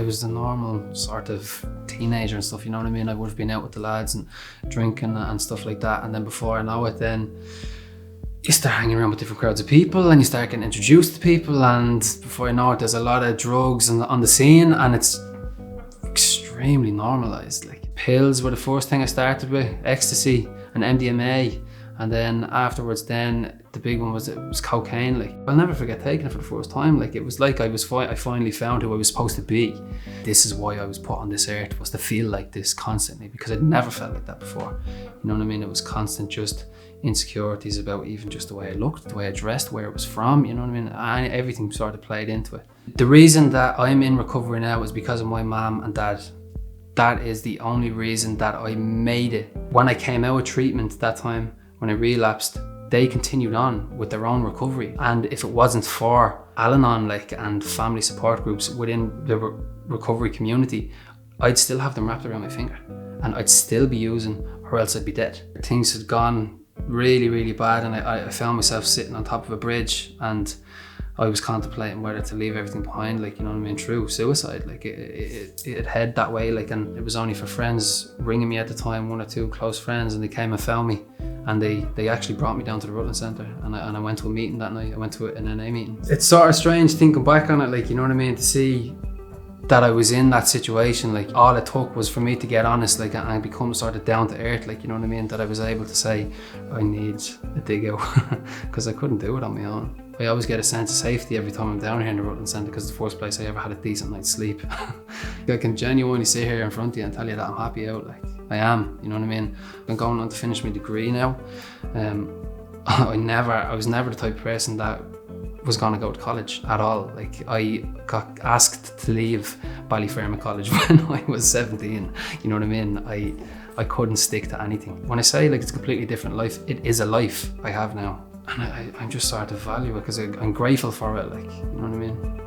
I was the normal sort of teenager and stuff, you know what I mean? I would have been out with the lads and drinking and stuff like that. And then before I know it, then you start hanging around with different crowds of people and you start getting introduced to people, and before you know it, there's a lot of drugs on the scene, and it's extremely normalized. Like, pills were the first thing I started with, ecstasy and MDMA, and then afterwards then the big one was cocaine. Like, I'll never forget taking it for the first time. Like, it was like I finally found who I was supposed to be. This is why I was put on this earth, was to feel like this constantly, because I'd never felt like that before. You know what I mean? It was constant just insecurities about even just the way I looked, the way I dressed, where it was from, you know what I mean? And everything sort of played into it. The reason that I'm in recovery now is because of my mum and dad. That is the only reason that I made it. When I came out of treatment that time, when I relapsed, they continued on with their own recovery. And if it wasn't for Al-Anon, like, and family support groups within the recovery community, I'd still have them wrapped around my finger, and I'd still be using, or else I'd be dead. Things had gone really, really bad, and I found myself sitting on top of a bridge, and I was contemplating whether to leave everything behind, like, you know what I mean, through suicide. Like, it head that way, like, and it was only for friends ringing me at the time, one or two close friends, and they came and found me, and they actually brought me down to the Rutland Centre, and I went to a meeting that night. I went to an NA meeting. It's sort of strange thinking back on it, like, you know what I mean, to see that I was in that situation. Like, all it took was for me to get honest, like, and become sort of down to earth, like, you know what I mean, that I was able to say, I need a dig out, because I couldn't do it on my own. I always get a sense of safety every time I'm down here in the Rutland Centre, because it's the first place I ever had a decent night's sleep. I can genuinely sit here in front of you and tell you that I'm happy out, like, I am, you know what I mean? I'm going on to finish my degree now. I was never the type of person that was going to go to college at all. Like, I got asked to leave Ballyfermot College when I was 17, you know what I mean? I couldn't stick to anything. When I say, like, it's a completely different life, it is a life I have now. And I just sort of value it, because I'm grateful for it, like, you know what I mean?